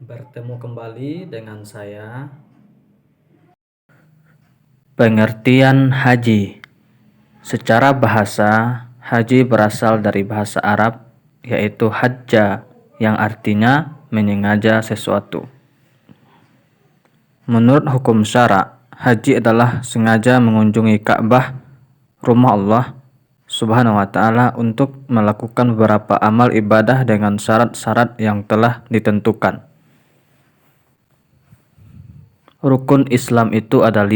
Bertemu kembali dengan saya. Pengertian haji. Secara bahasa, haji berasal dari bahasa Arab, yaitu hajja, yang artinya menyengaja sesuatu. Menurut hukum syara, haji adalah sengaja mengunjungi Ka'bah, rumah Allah Subhanahu wa Ta'ala, untuk melakukan beberapa amal ibadah dengan syarat-syarat yang telah ditentukan. Rukun Islam itu ada 5: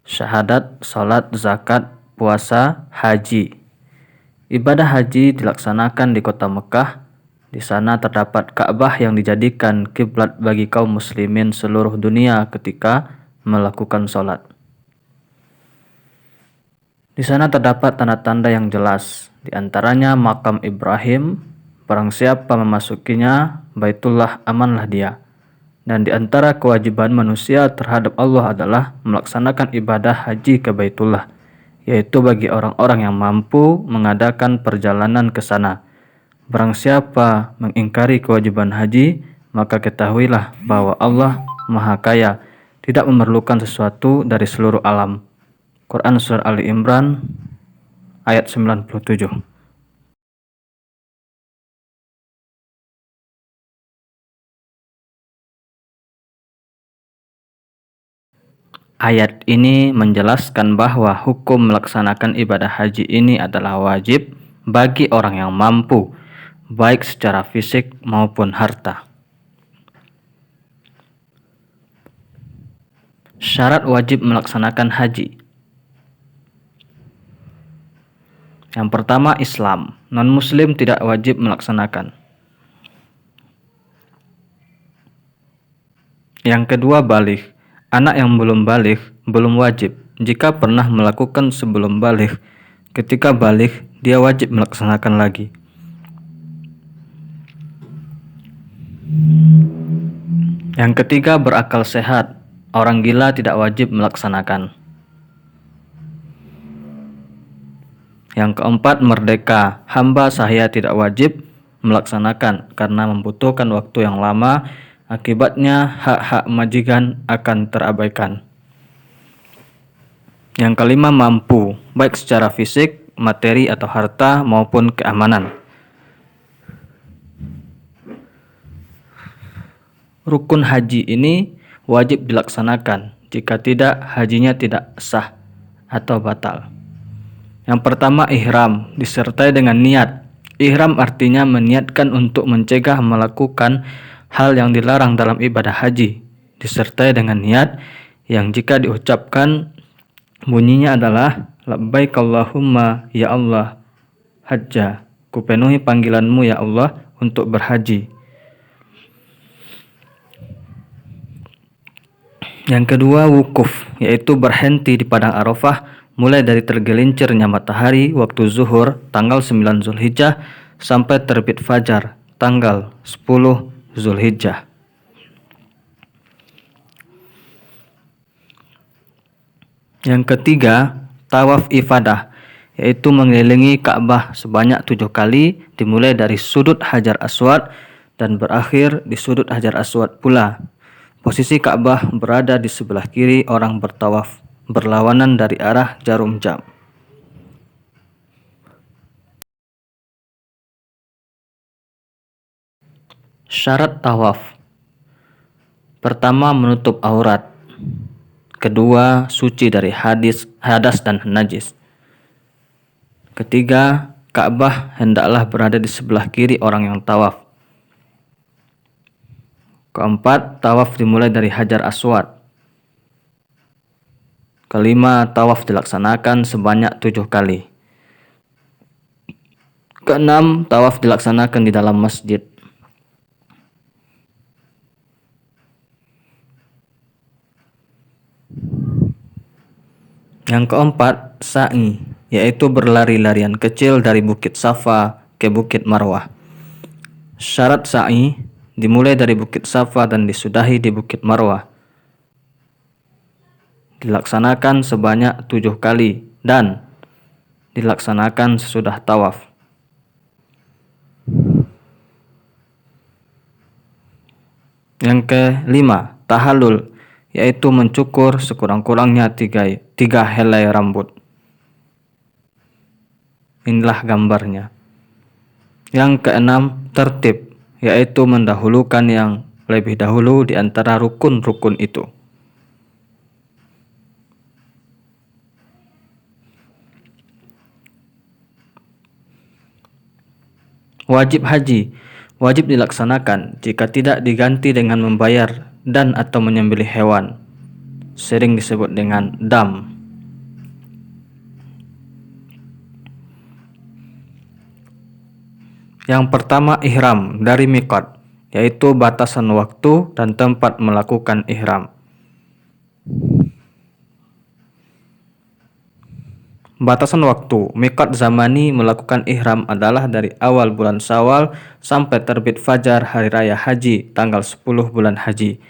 syahadat, salat, zakat, puasa, haji. Ibadah haji dilaksanakan di kota Mekah. Di sana terdapat Ka'bah yang dijadikan kiblat bagi kaum muslimin seluruh dunia ketika melakukan salat. Di sana terdapat tanda-tanda yang jelas, di antaranya makam Ibrahim. Barang siapa memasukinya, Baitullah, amanlah dia. Dan di antara kewajiban manusia terhadap Allah adalah melaksanakan ibadah haji ke Baitullah, yaitu bagi orang-orang yang mampu mengadakan perjalanan ke sana. Barang siapa mengingkari kewajiban haji, maka ketahuilah bahwa Allah Maha Kaya, tidak memerlukan sesuatu dari seluruh alam. Quran Surah Ali Imran ayat 97. Ayat ini menjelaskan bahwa hukum melaksanakan ibadah haji ini adalah wajib bagi orang yang mampu, baik secara fisik maupun harta. Syarat wajib melaksanakan haji. Yang pertama, Islam. Non-muslim tidak wajib melaksanakan. Yang kedua, baligh. Anak yang belum baligh belum wajib. Jika pernah melakukan sebelum baligh, ketika baligh dia wajib melaksanakan lagi. Yang ketiga, berakal sehat. Orang gila tidak wajib melaksanakan. Yang keempat, merdeka. Hamba sahaya tidak wajib melaksanakan karena membutuhkan waktu yang lama. Akibatnya hak-hak majikan akan terabaikan. Yang kelima, mampu, baik secara fisik, materi atau harta maupun keamanan. Rukun haji ini wajib dilaksanakan. Jika tidak, hajinya tidak sah atau batal. Yang pertama, ihram, disertai dengan niat. Ihram artinya meniatkan untuk mencegah melakukan hal yang dilarang dalam ibadah haji, disertai dengan niat yang jika diucapkan bunyinya adalah labbaik Allahumma ya Allah hajja, kupenuhi panggilanmu ya Allah untuk berhaji. Yang kedua, wukuf, yaitu berhenti di padang Arafah mulai dari tergelincirnya matahari waktu zuhur tanggal 9 Zulhijjah sampai terbit fajar tanggal 10 Zulhijjah. Yang ketiga, tawaf ifadah, yaitu mengelilingi Ka'bah sebanyak 7 kali, dimulai dari sudut Hajar Aswad dan berakhir di sudut Hajar Aswad pula. Posisi Ka'bah berada di sebelah kiri orang bertawaf, berlawanan dari arah jarum jam. Syarat tawaf. Pertama, menutup aurat. Kedua, suci dari hadas dan najis. Ketiga, Ka'bah hendaklah berada di sebelah kiri orang yang tawaf. Keempat, tawaf dimulai dari Hajar Aswad. Kelima, tawaf dilaksanakan sebanyak 7 kali. Keenam, tawaf dilaksanakan di dalam masjid. Yang keempat, sa'i, yaitu berlari-larian kecil dari Bukit Safa ke Bukit Marwah. Syarat sa'i dimulai dari Bukit Safa dan disudahi di Bukit Marwah. Dilaksanakan sebanyak 7 kali dan dilaksanakan sesudah tawaf. Yang kelima, tahallul, yaitu mencukur sekurang-kurangnya tiga helai rambut. Inilah gambarnya. Yang keenam, tertib, yaitu mendahulukan yang lebih dahulu di antara rukun-rukun itu. Wajib haji wajib dilaksanakan jika tidak diganti dengan membayar dan atau menyembelih hewan, sering disebut dengan dam. Yang pertama, ihram dari miqat, yaitu batasan waktu dan tempat melakukan ihram. Batasan waktu, miqat zamani melakukan ihram adalah dari awal bulan Syawal sampai terbit fajar hari raya haji tanggal 10 bulan haji.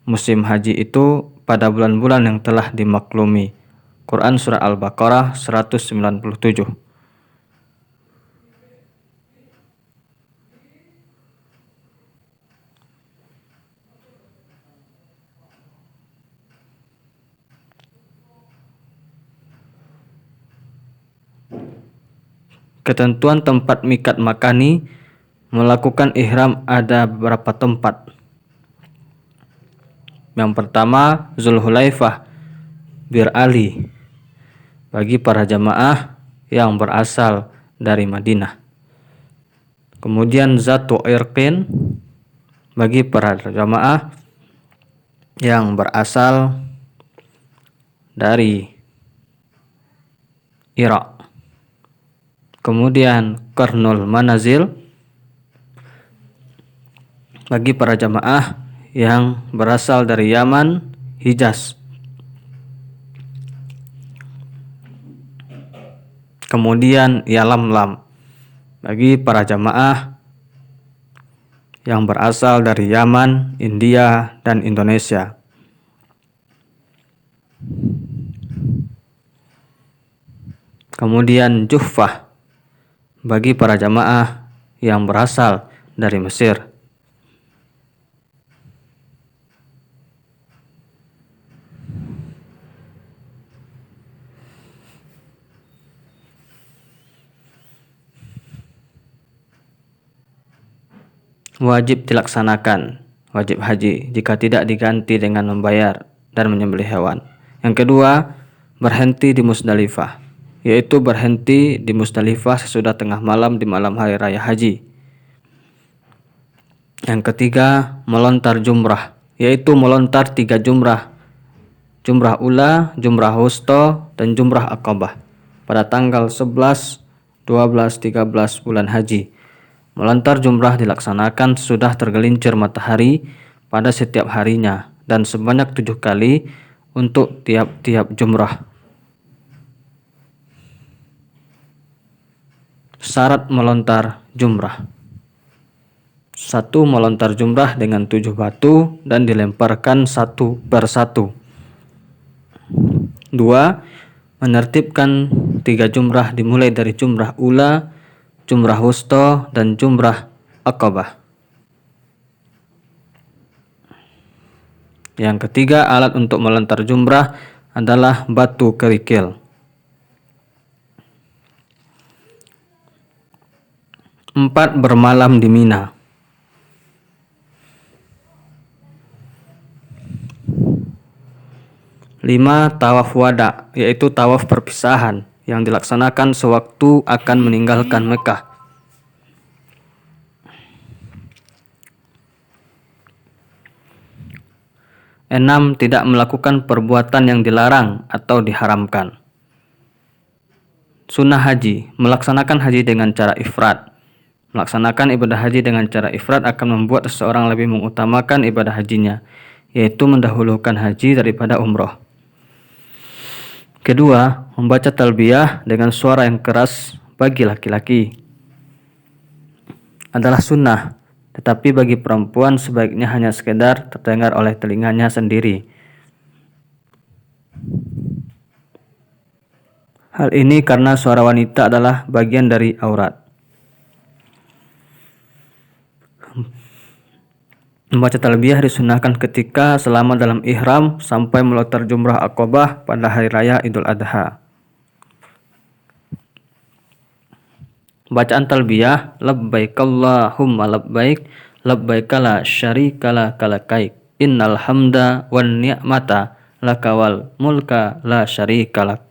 Musim haji itu pada bulan-bulan yang telah dimaklumi. Quran Surah Al-Baqarah 197. Ketentuan tempat miqat makani melakukan ihram ada beberapa tempat. Yang pertama, Zulhulaifah, Bir Ali, bagi para jamaah yang berasal dari Madinah. Kemudian Zatu Irqin, bagi para jamaah yang berasal dari Irak. Kemudian Qarnul Manazil, bagi para jamaah yang berasal dari Yaman, Hijaz. Kemudian Yalamlam, bagi para jamaah yang berasal dari Yaman, India, dan Indonesia. Kemudian Juhfah, bagi para jamaah yang berasal dari Mesir. Wajib dilaksanakan wajib haji jika tidak diganti dengan membayar dan menyembelih hewan. Yang kedua, berhenti di Musdalifah, yaitu berhenti di Musdalifah sesudah tengah malam di malam hari raya haji. Yang ketiga, melontar jumrah, yaitu melontar 3 jumrah. Jumrah ula, jumrah wusta, dan jumrah aqabah pada tanggal 11, 12, 13 bulan haji. Melontar jumrah dilaksanakan sudah tergelincir matahari pada setiap harinya dan sebanyak 7 kali untuk tiap-tiap jumrah. Syarat melontar jumrah: 1. Melontar jumrah dengan 7 batu dan dilemparkan satu persatu. 2. Menertibkan 3 jumrah dimulai dari jumrah ula, jumrah wusta, dan jumrah aqabah. Yang ketiga, alat untuk melontar jumrah adalah batu kerikil. 4. Bermalam di Mina. 5. Tawaf wada, yaitu tawaf perpisahan yang dilaksanakan sewaktu akan meninggalkan Mekah. 6. Tidak melakukan perbuatan yang dilarang atau diharamkan. Sunnah haji, melaksanakan haji dengan cara ifrad. Melaksanakan ibadah haji dengan cara ifrad akan membuat seseorang lebih mengutamakan ibadah hajinya, yaitu mendahulukan haji daripada umroh. Kedua, membaca talbiyah dengan suara yang keras bagi laki-laki adalah sunnah, tetapi bagi perempuan sebaiknya hanya sekedar terdengar oleh telinganya sendiri. Hal ini karena suara wanita adalah bagian dari aurat. Membaca talbiyah disunahkan ketika selama dalam ihram sampai melontar jumrah Aqabah pada hari raya Idul Adha. Bacaan talbiyah, labbaik Allahumma labbaik, labbaik la syarika laka lakaik, innal hamda wan ni'mata lakawal mulka la syarika lak.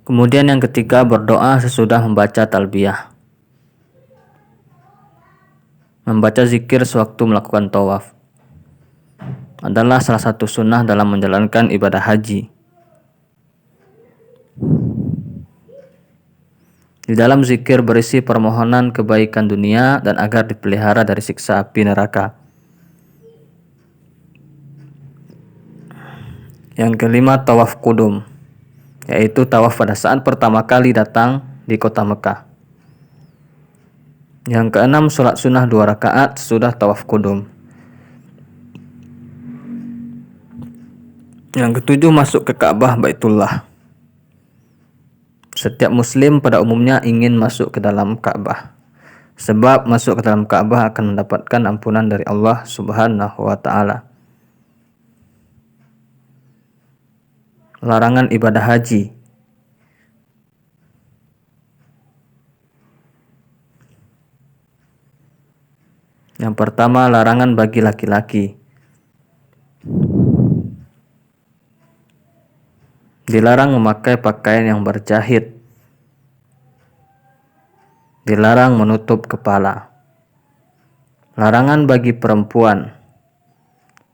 Kemudian yang ketiga, berdoa sesudah membaca talbiyah. Membaca zikir sewaktu melakukan tawaf adalah salah satu sunnah dalam menjalankan ibadah haji. Di dalam zikir berisi permohonan kebaikan dunia dan agar dipelihara dari siksa api neraka. Yang kelima, tawaf kudum, yaitu tawaf pada saat pertama kali datang di kota Mekah. Yang keenam, sholat sunnah 2 rakaat sesudah tawaf kudum. Yang ketujuh, masuk ke Ka'bah Baitullah. Setiap muslim pada umumnya ingin masuk ke dalam Ka'bah, sebab masuk ke dalam Ka'bah akan mendapatkan ampunan dari Allah Subhanahu wa Ta'ala. Larangan ibadah haji. Yang pertama, larangan bagi laki-laki. Dilarang memakai pakaian yang berjahit. Dilarang menutup kepala. Larangan bagi perempuan.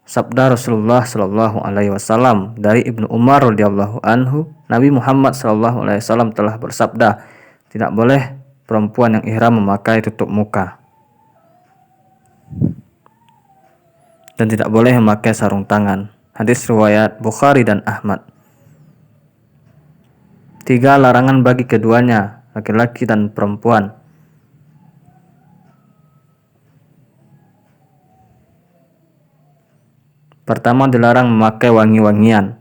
Sabda Rasulullah Shallallahu Alaihi Wasallam dari Ibnu Umar radhiyallahu anhu, Nabi Muhammad Shallallahu Alaihi Wasallam telah bersabda, tidak boleh perempuan yang ihram memakai tutup muka, dan tidak boleh memakai sarung tangan. Hadis riwayat Bukhari dan Ahmad. 3. Larangan bagi keduanya, laki-laki dan perempuan. Pertama, dilarang memakai wangi-wangian.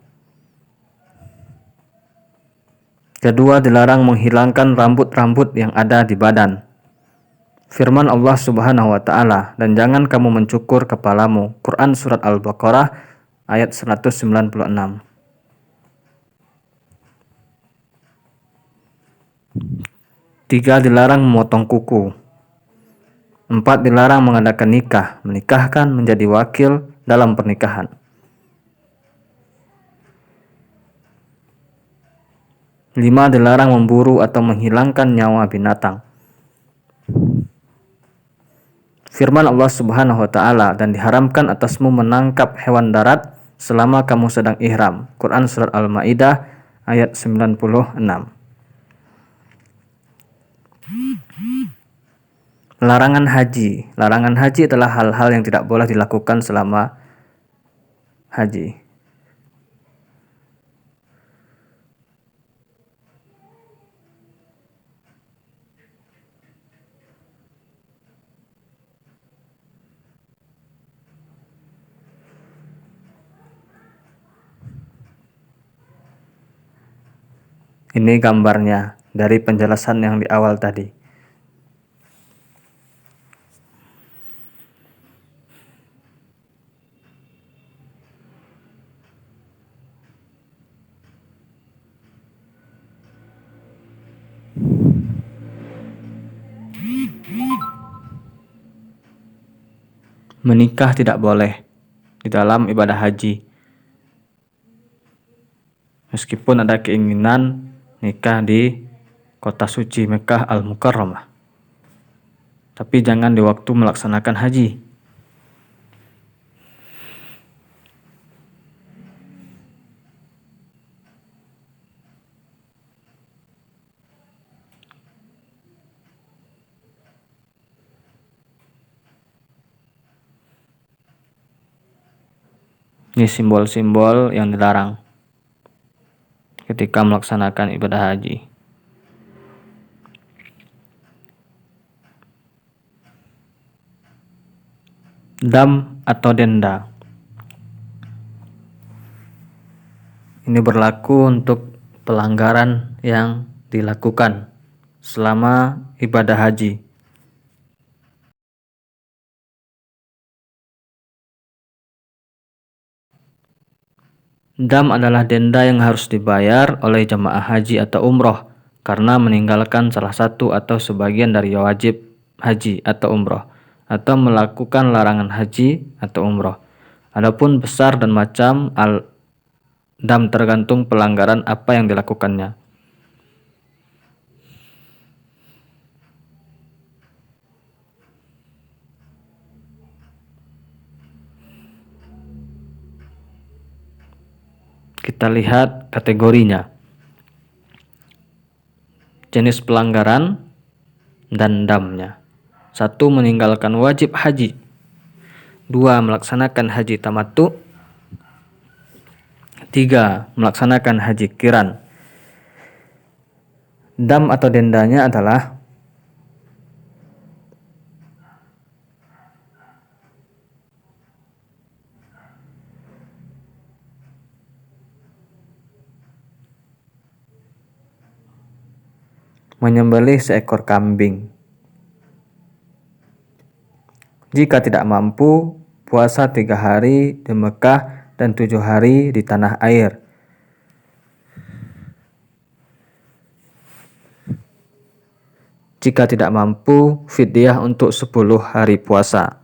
Kedua, dilarang menghilangkan rambut-rambut yang ada di badan. Firman Allah Subhanahu wa Ta'ala, dan jangan kamu mencukur kepalamu. Quran Surat Al-Baqarah ayat 196. 3. Dilarang memotong kuku. 4. Dilarang mengadakan nikah, menikahkan, menjadi wakil dalam pernikahan. 5. Dilarang memburu atau menghilangkan nyawa binatang. Firman Allah Subhanahu wa Ta'ala, dan diharamkan atasmu menangkap hewan darat selama kamu sedang ihram. Quran Surat Al-Ma'idah ayat 96. Larangan haji. Larangan haji adalah hal-hal yang tidak boleh dilakukan selama haji. Ini gambarnya dari penjelasan yang di awal tadi. Menikah tidak boleh. di dalam ibadah haji. Meskipun ada keinginan nikah di kota suci Mekah Al-Mukarramah, tapi jangan di waktu melaksanakan haji. Ini simbol-simbol yang dilarang ketika melaksanakan ibadah haji. Dam atau denda. Ini berlaku untuk pelanggaran yang dilakukan selama ibadah haji. Dam adalah denda yang harus dibayar oleh jamaah haji atau umroh karena meninggalkan salah satu atau sebagian dari wajib haji atau umroh, atau melakukan larangan haji atau umroh. Adapun besar dan macam dam tergantung pelanggaran apa yang dilakukannya. Kita lihat kategorinya. Jenis pelanggaran dan damnya. 1. Meninggalkan wajib haji. 2. Melaksanakan haji tamattu. 3. Melaksanakan haji qiran. Dam atau dendanya adalah menyembelih seekor kambing. Jika tidak mampu, puasa 3 hari di Mekah dan 7 hari di tanah air. Jika tidak mampu, fidyah untuk 10 hari puasa.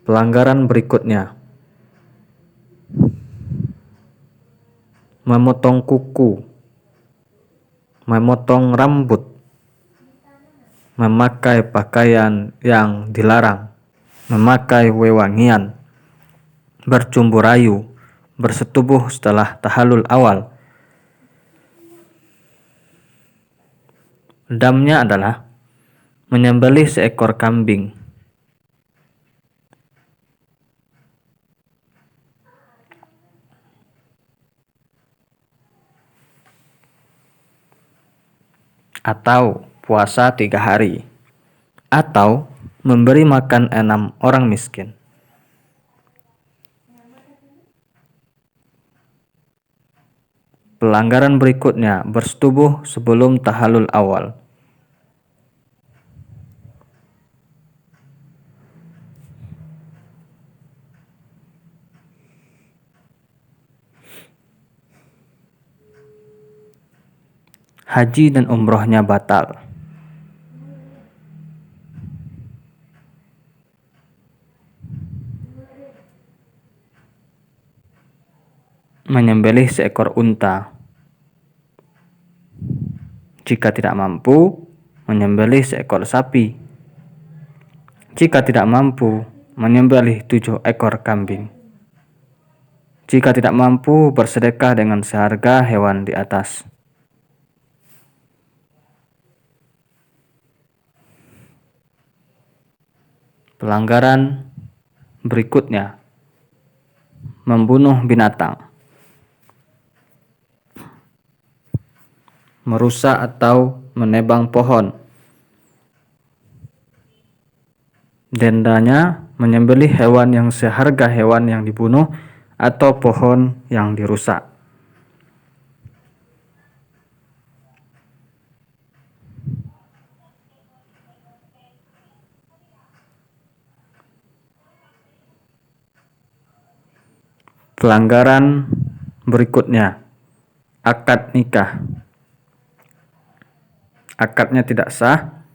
Pelanggaran berikutnya. Memotong kuku, memotong rambut, memakai pakaian yang dilarang, memakai wewangian, bercumbu rayu, bersetubuh setelah tahallul awal. Damnya adalah menyembelih seekor kambing, atau puasa 3 hari, atau memberi makan 6 orang miskin. Pelanggaran berikutnya, bersetubuh sebelum tahallul awal. Haji dan umrohnya batal. Menyembelih seekor unta. Jika tidak mampu, menyembelih seekor sapi. Jika tidak mampu, menyembelih 7 ekor kambing. Jika tidak mampu, bersedekah dengan seharga hewan di atas. Pelanggaran berikutnya, membunuh binatang, merusak atau menebang pohon. Dendanya menyembelih hewan yang seharga hewan yang dibunuh atau pohon yang dirusak. Pelanggaran berikutnya, akad nikah. Akadnya tidak sah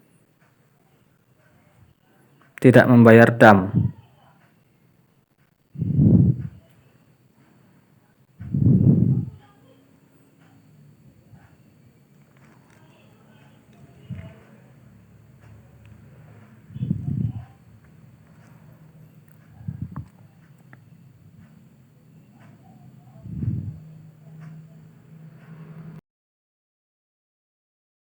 Tidak membayar dam.